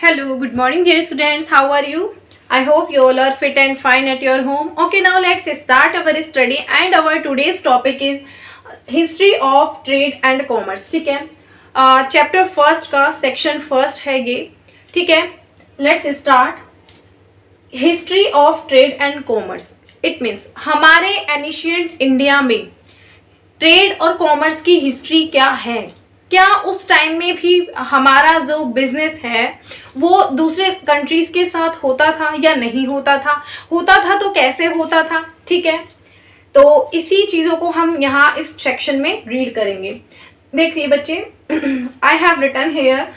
Hello, good morning, dear students. How are you? I hope you all are fit and fine at your home. Okay, now let's start our study. And our today's topic is history of trade and commerce. ठीक है, chapter first का section first है ये. ठीक है, let's start. History of trade and commerce. It means हमारे ancient India में trade और कॉमर्स की हिस्ट्री क्या है. क्या उस टाइम में भी हमारा जो बिजनेस है वो दूसरे कंट्रीज के साथ होता था या नहीं होता था तो कैसे होता था. ठीक है, तो इसी चीज़ों को हम यहाँ इस सेक्शन में रीड करेंगे. देखिए बच्चे, I have written here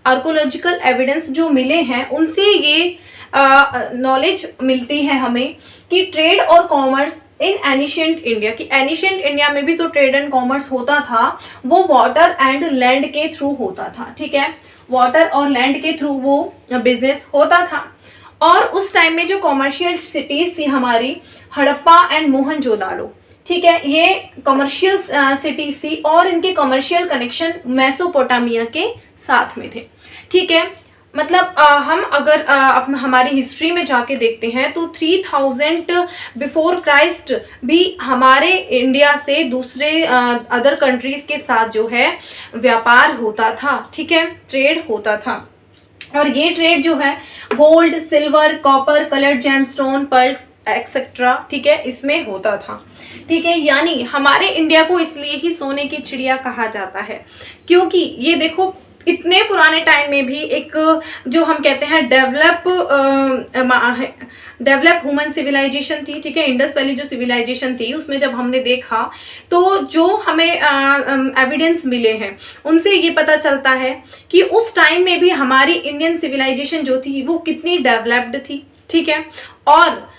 archaeological evidence जो मिले हैं उनसे ये नॉलेज मिलती है हमें कि ट्रेड और कॉमर्स इन एनिशियंट इंडिया, कि एनिशियंट इंडिया में भी जो ट्रेड एंड कॉमर्स होता था वो वाटर एंड लैंड के थ्रू होता था. ठीक है, वाटर और लैंड के थ्रू वो बिजनेस होता था. और उस टाइम में जो कॉमर्शियल सिटीज थी हमारी, हड़प्पा एंड मोहनजोदाड़ो, ठीक है, ये कमर्शियल सिटीज थी और इनके कमर्शियल कनेक्शन मेसोपोटामिया के साथ में थे. ठीक है, मतलब हम अगर हमारी हिस्ट्री में जाके देखते हैं तो 3000 बिफोर क्राइस्ट भी हमारे इंडिया से दूसरे अदर कंट्रीज के साथ जो है व्यापार होता था. ठीक है, ट्रेड होता था. और ये ट्रेड जो है gold, silver, copper, coloured gemstone, pearls etcetera, ठीक है, इसमें होता था. ठीक है, यानी हमारे इंडिया को इसलिए ही सोने की चिड़िया कहा जाता है क्योंकि ये देखो इतने पुराने टाइम में भी एक जो हम कहते हैं डेवलप ह्यूमन सिविलाइजेशन थी. ठीक है, इंडस वैली जो सिविलाइजेशन थी उसमें जब हमने देखा तो जो हमें एविडेंस मिले हैं उनसे ये पता चलता है कि उस टाइम में भी हमारी इंडियन सिविलाइजेशन जो थी वो कितनी डेवलप्ड थी. ठीक है, और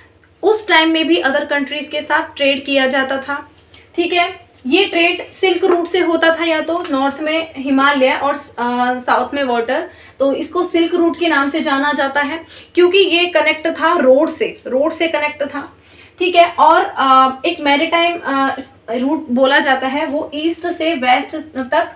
उस टाइम में भी अदर कंट्रीज के साथ ट्रेड किया जाता था. ठीक है, ये ट्रेड सिल्क रूट से होता था, या तो नॉर्थ में हिमालय और साउथ में वाटर, तो इसको सिल्क रूट के नाम से जाना जाता है क्योंकि ये कनेक्ट था रोड से कनेक्ट था. ठीक है, और एक मैरीटाइम रूट बोला जाता है, वो ईस्ट से वेस्ट तक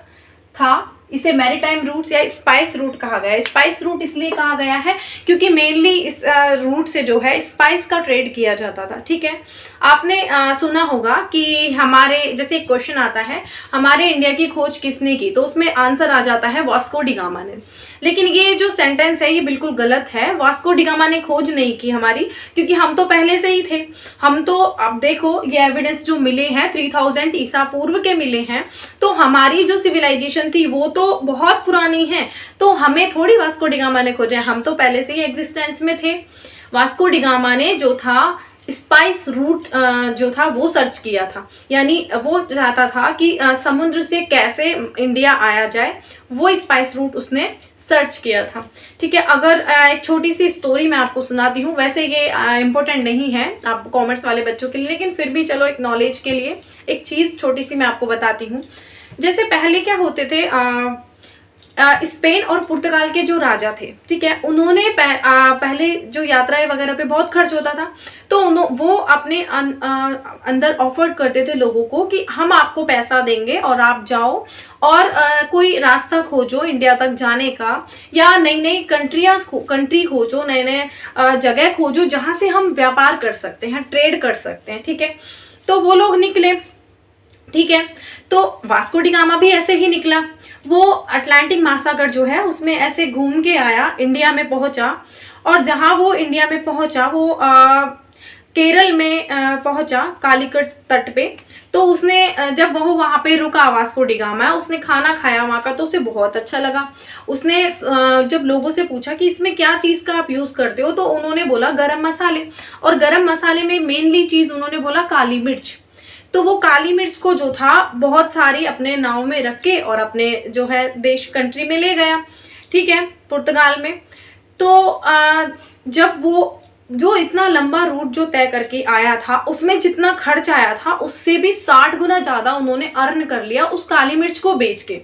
था. इसे मैरीटाइम रूट्स या स्पाइस रूट कहा गया है. स्पाइस रूट इसलिए कहा गया है क्योंकि मेनली इस रूट से जो है स्पाइस का ट्रेड किया जाता था. ठीक है, आपने सुना होगा कि हमारे जैसे एक क्वेश्चन आता है हमारे इंडिया की खोज किसने की, तो उसमें आंसर आ जाता है वास्को डी गामा ने. लेकिन ये जो सेंटेंस है ये बिल्कुल गलत है. वास्को डी गामा ने खोज नहीं की हमारी, क्योंकि हम तो पहले से ही थे. हम तो अब देखो ये एविडेंस जो मिले हैं 3000 ईसा पूर्व के मिले हैं, तो हमारी जो सिविलाइजेशन थी वो तो बहुत पुरानी है. तो हमें थोड़ी वास्को डी गामा ने खोजा, हम तो पहले से ही एग्जिस्टेंस में थे. वास्को डी गामा ने जो था स्पाइस रूट जो था वो सर्च किया था, यानी वो चाहता था कि समुद्र से कैसे इंडिया आया जाए, वो स्पाइस रूट उसने सर्च किया था. ठीक है, अगर एक छोटी सी स्टोरी मैं आपको सुनाती हूँ. वैसे ये इम्पोर्टेंट नहीं है आप कॉमर्स वाले बच्चों के लिए, लेकिन फिर भी चलो एक नॉलेज के लिए एक चीज़ छोटी सी मैं आपको बताती हूँ. जैसे पहले क्या होते थे, स्पेन और पुर्तगाल के जो राजा थे, ठीक है, उन्होंने पहले जो यात्राएं वगैरह पे बहुत खर्च होता था, तो वो अपने अंदर ऑफर करते थे लोगों को कि हम आपको पैसा देंगे और आप जाओ और कोई रास्ता खोजो इंडिया तक जाने का, या नई नई कंट्री खोजो, नए नए जगह खोजो जहाँ से हम व्यापार कर सकते हैं, ट्रेड कर सकते हैं. ठीक है, तो वो लोग निकले. ठीक है, तो वास्को डी गामा भी ऐसे ही निकला. वो अटलांटिक महासागर जो है उसमें ऐसे घूम के आया, इंडिया में पहुंचा, और जहां वो इंडिया में पहुंचा वो केरल में पहुंचा कालीकट तट पे. तो उसने जब वो वहां पे रुका वास्को डी गामा, उसने खाना खाया वहां का, तो उसे बहुत अच्छा लगा. उसने जब लोगों से पूछा कि इसमें क्या चीज़ का आप यूज़ करते हो, तो उन्होंने बोला गरम मसाले. और गरम मसाले में मेनली चीज़ उन्होंने बोला काली मिर्च. तो वो काली मिर्च को जो था बहुत सारी अपने नाव में रख के और अपने जो है देश कंट्री में ले गया. ठीक है, पुर्तगाल में. तो जब वो जो इतना लंबा रूट जो तय करके आया था उसमें जितना खर्च आया था उससे भी 60 गुना ज़्यादा उन्होंने अर्न कर लिया उस काली मिर्च को बेच के.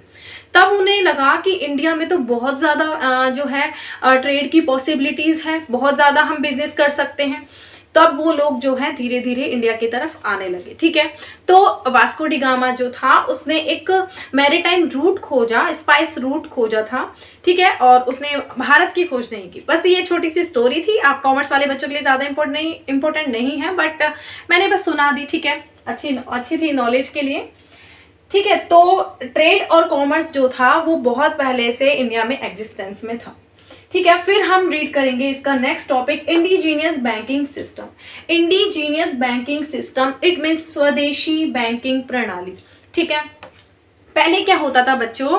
तब उन्हें लगा कि इंडिया में तो बहुत ज़्यादा जो है ट्रेड की पॉसिबिलिटीज़ है, बहुत ज़्यादा हम बिजनेस कर सकते हैं. तब वो लोग जो है धीरे धीरे इंडिया की तरफ आने लगे। ठीक है, तो वास्को डी गामा जो था उसने एक मैरीटाइम रूट खोजा, स्पाइस रूट खोजा था। ठीक है, और उसने भारत की खोज नहीं की। बस ये छोटी सी स्टोरी थी, आप कॉमर्स वाले बच्चों के लिए ज़्यादा इम्पोर्टेंट नहीं है, बट मैंने बस सुना दी। ठीक है, अच्छी थी नॉलेज के लिए। ठीक है, तो ट्रेड और कॉमर्स जो था वो बहुत पहले से इंडिया में एग्जिस्टेंस में था। ठीक है, फिर हम रीड करेंगे इसका next topic, indigenous banking system. Indigenous banking system it means स्वदेशी बैंकिंग प्रणाली। ठीक है, पहले क्या होता था बच्चों,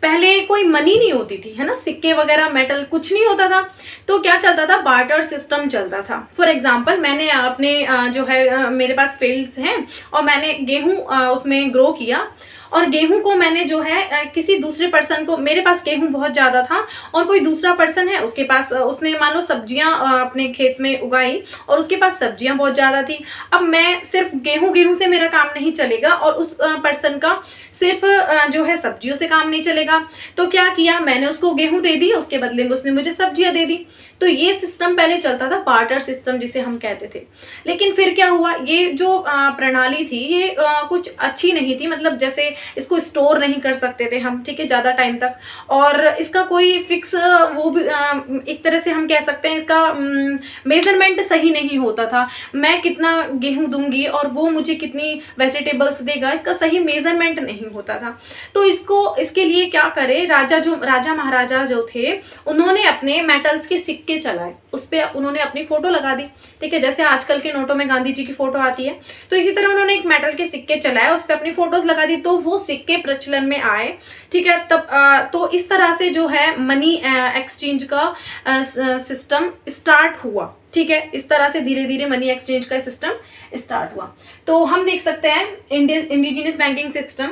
पहले कोई मनी नहीं होती थी, है ना, सिक्के वगैरह मेटल कुछ नहीं होता था। तो क्या चलता था, बार्टर सिस्टम चलता था। फॉर एग्जांपल मैंने अपने जो है मेरे पास फील्ड्स हैं और मैंने गेहूं उसमें ग्रो किया, और गेहूं को मैंने जो है किसी दूसरे पर्सन को, मेरे पास गेहूं बहुत ज़्यादा था और कोई दूसरा पर्सन है उसके पास, उसने मान लो सब्जियां अपने खेत में उगाई और उसके पास सब्जियां बहुत ज़्यादा थी। अब मैं सिर्फ गेहूं से मेरा काम नहीं चलेगा और उस पर्सन का सिर्फ जो है सब्जियों से काम नहीं चलेगा। तो क्या किया, मैंने उसको गेहूं दे दी, उसके बदले में उसने मुझे सब्जियां दे दी। तो ये सिस्टम पहले चलता था, बार्टर सिस्टम जिसे हम कहते थे। लेकिन फिर क्या हुआ, ये जो प्रणाली थी ये कुछ अच्छी नहीं थी, मतलब जैसे इसको स्टोर नहीं कर सकते थे हम, ठीक है, ज़्यादा टाइम तक, और इसका कोई फिक्स वो भी एक तरह से हम कह सकते हैं इसका मेजरमेंट सही नहीं होता था। मैं कितना गेहूं दूंगी और वो मुझे कितनी वेजिटेबल्स देगा, इसका सही मेजरमेंट नहीं होता था। तो इसके लिए क्या करे, राजा महाराजा जो थे उन्होंने अपने मेटल्स के सिक्के चलाए, उस पर उन्होंने अपनी फोटो लगा दी। ठीक है, जैसे आजकल के नोटों में गांधी जी की फोटो आती है, तो इसी तरह उन्होंने एक मेटल के सिक्के चलाए, उस पर अपनी फोटोज लगा दी, तो वो सिक्के प्रचलन में आए। ठीक है, तब तो इस तरह से जो है मनी एक्सचेंज का सिस्टम स्टार्ट हुआ। ठीक है, इस तरह से धीरे धीरे मनी एक्सचेंज का सिस्टम स्टार्ट हुआ। तो हम देख सकते हैं indigenous banking system,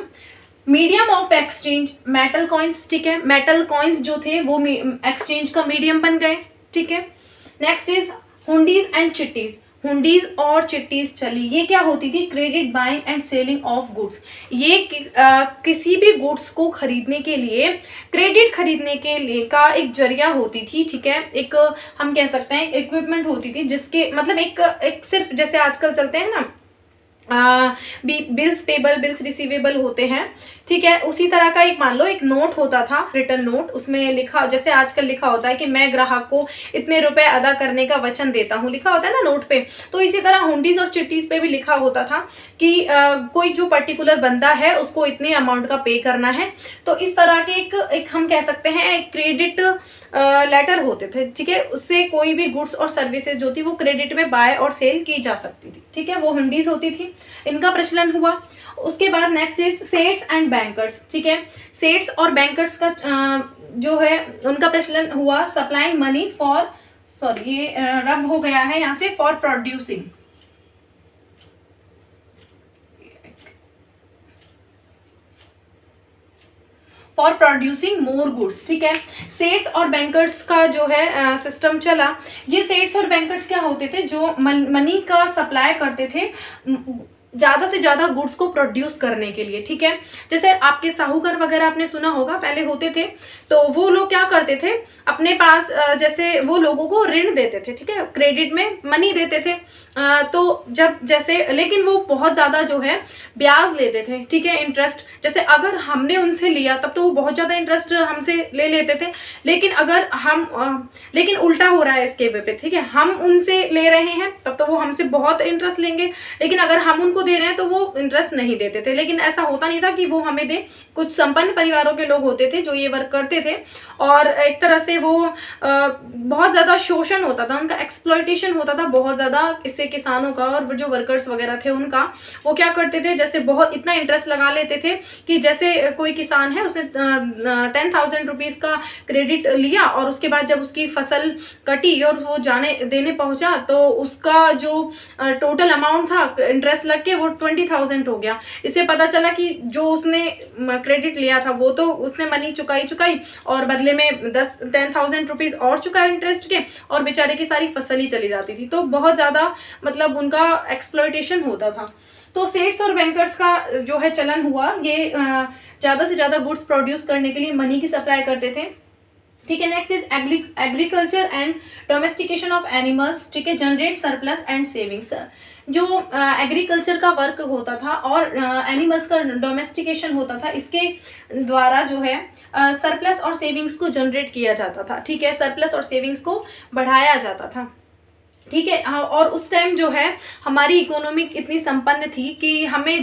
medium of exchange metal coins. ठीक है, मेटल कॉइन्स जो थे वो एक्सचेंज का मीडियम बन गए। ठीक है, next is hundis and chittis. Hundis और चिट्टीज चली, ये क्या होती थी, credit buying and selling of goods. ये किसी भी गुड्स को खरीदने के लिए, क्रेडिट खरीदने के लिए का एक जरिया होती थी। ठीक है, एक हम कह सकते हैं इक्विपमेंट होती थी, जिसके मतलब एक सिर्फ जैसे आजकल चलते हैं ना बिल्स पेबल बिल्स रिसीवेबल होते हैं। ठीक है, उसी तरह का एक मान लो एक नोट होता था, रिटर्न नोट, उसमें लिखा, जैसे आजकल लिखा होता है कि मैं ग्राहक को इतने रुपए अदा करने का वचन देता हूँ, लिखा होता है ना नोट पे। तो इसी तरह हुंडीज और चिट्टीज पे भी लिखा होता था कि कोई जो पर्टिकुलर बंदा है उसको इतने अमाउंट का पे करना है। तो इस तरह के एक हम कह सकते हैं एक क्रेडिट लेटर होते थे। ठीक है, उससे कोई भी गुड्स और सर्विसेज जो थी वो क्रेडिट में बाय और सेल की जा सकती थी। ठीक है, वो हुंडीज होती थी, इनका प्रचलन हुआ। उसके बाद next is sets and bankers. ठीक है, सेट्स और बैंकर्स का जो है उनका प्रचलन हुआ, सप्लाइंग मनी फॉर, सॉरी ये रब हो गया है यहाँ से, for producing, for producing more goods. ठीक है, सेट्स और बैंकर्स का जो है सिस्टम चला। ये सेट्स और बैंकर्स क्या होते थे, जो मनी का सप्लाई करते थे ज़्यादा से ज़्यादा गुड्स को प्रोड्यूस करने के लिए। ठीक है, जैसे आपके साहूकार वगैरह आपने सुना होगा पहले होते थे, तो वो लोग क्या करते थे, अपने पास जैसे वो लोगों को ऋण देते थे। ठीक है, क्रेडिट में मनी देते थे, तो जब जैसे, लेकिन वो बहुत ज़्यादा जो है ब्याज लेते थे। ठीक है, इंटरेस्ट, जैसे अगर हमने उनसे लिया तब तो वो बहुत ज़्यादा इंटरेस्ट हमसे ले लेते थे, लेकिन अगर हम लेकिन उल्टा हो रहा है इसके वे पे। ठीक है, हम उनसे ले रहे हैं तब तो वो हमसे बहुत इंटरेस्ट लेंगे, लेकिन अगर हम उनको दे रहे हैं तो वो इंटरेस्ट नहीं देते थे। लेकिन ऐसा होता नहीं था कि वो हमें दे, कुछ संपन्न परिवारों के लोग होते थे जो ये वर्क करते थे, और एक तरह से वो बहुत ज़्यादा शोषण होता था, उनका एक्सप्लॉयटेशन होता था बहुत ज़्यादा, इससे किसानों का और जो वर्कर्स वगैरह थे उनका। वो क्या करते थे, जैसे बहुत इतना इंटरेस्ट लगा लेते थे कि जैसे कोई किसान है उसने 10,000 रुपीज़ का क्रेडिट लिया, और उसके बाद जब उसकी फसल कटी और वो देने पहुंचा तो उसका जो टोटल अमाउंट था इंटरेस्ट लग के वो 20,000 हो गया। इससे पता चला कि जो उसने क्रेडिट लिया था वो तो उसने मनी चुकाई और बदले में 10,000 रुपीज़ और चुकाए इंटरेस्ट के, और बेचारे की सारी फसल ही चली जाती थी। तो बहुत ज़्यादा मतलब उनका एक्सप्लॉयटेशन होता था। तो सेट्स और बैंकर्स का जो है चलन हुआ, ये ज़्यादा से ज़्यादा गुड्स प्रोड्यूस करने के लिए मनी की सप्लाई करते थे। ठीक है। Next is agriculture and domestication of animals, ठीक है, जनरेट सरप्लस एंड सेविंग्स। जो एग्रीकल्चर का वर्क होता था और एनिमल्स का डोमेस्टिकेशन होता था, इसके द्वारा जो है सरप्लस और सेविंग्स को जनरेट किया जाता था, ठीक है, सरप्लस और सेविंग्स को बढ़ाया जाता था, ठीक है। और उस टाइम जो है हमारी इकोनॉमी इतनी संपन्न थी कि हमें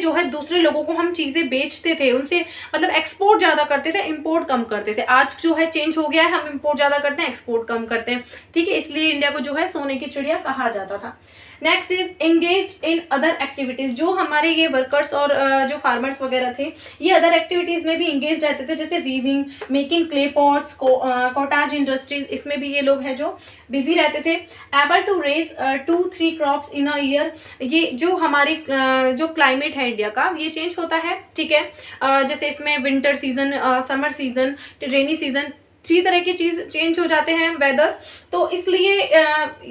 जो है दूसरे लोगों को हम चीज़ें बेचते थे, उनसे मतलब एक्सपोर्ट ज़्यादा करते थे, इंपोर्ट कम करते थे। आज जो है चेंज हो गया है, हम इंपोर्ट ज़्यादा करते हैं, एक्सपोर्ट कम करते हैं, ठीक है। इसलिए इंडिया को जो है सोने की चिड़िया कहा जाता था। Next is engage in other activities. जो हमारे ये वर्कर्स और जो फार्मर्स वगैरह थे, ये अदर एक्टिविटीज़ में भी इंगेज रहते थे, जैसे weaving, making clay pots, cottage industries, इसमें भी ये लोग हैं जो बिजी रहते थे। Able to raise 2-3 crops in a year. ये जो हमारी जो क्लाइमेट है इंडिया का, ये चेंज होता है, ठीक है। जैसे इसमें winter season, summer season, rainy season, 3 तरह की चीज़ चेंज हो जाते हैं वेदर। तो इसलिए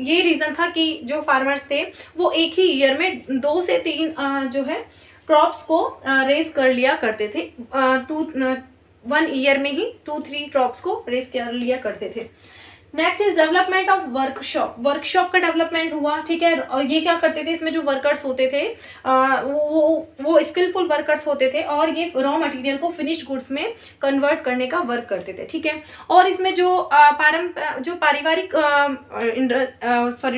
ये रीज़न था कि जो फार्मर्स थे वो एक ही ईयर में 2 से 3 जो है क्रॉप्स को रेज कर लिया करते थे। 1 ईयर में ही 2-3 क्रॉप्स को रेज कर लिया करते थे। Next is development of workshop. Workshop का डेवलपमेंट हुआ, ठीक है। और ये क्या करते थे, इसमें जो वर्कर्स होते थे वो स्किलफुल वर्कर्स होते थे और ये रॉ मटेरियल को फिनिश्ड गुड्स में कन्वर्ट करने का वर्क करते थे, ठीक है। और इसमें जो पारिवारिक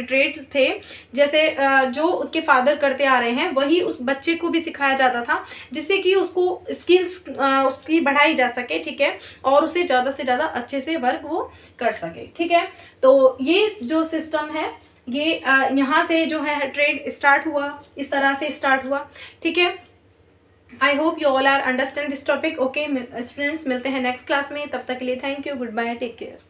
ट्रेड्स थे, जैसे जो उसके फादर करते आ रहे हैं, वही उस बच्चे को भी सिखाया जाता था, जिससे कि उसको स्किल्स उसकी बढ़ाई जा सके, ठीक है, और उसे ज़्यादा से ज़्यादा अच्छे से वर्क वो कर सके, ठीक है। तो ये जो सिस्टम है, ये यहाँ से जो है ट्रेड स्टार्ट हुआ, इस तरह से स्टार्ट हुआ, ठीक है। I hope you all are understand this topic. Okay students, मिलते हैं नेक्स्ट क्लास में, तब तक के लिए thank you, good bye, take care.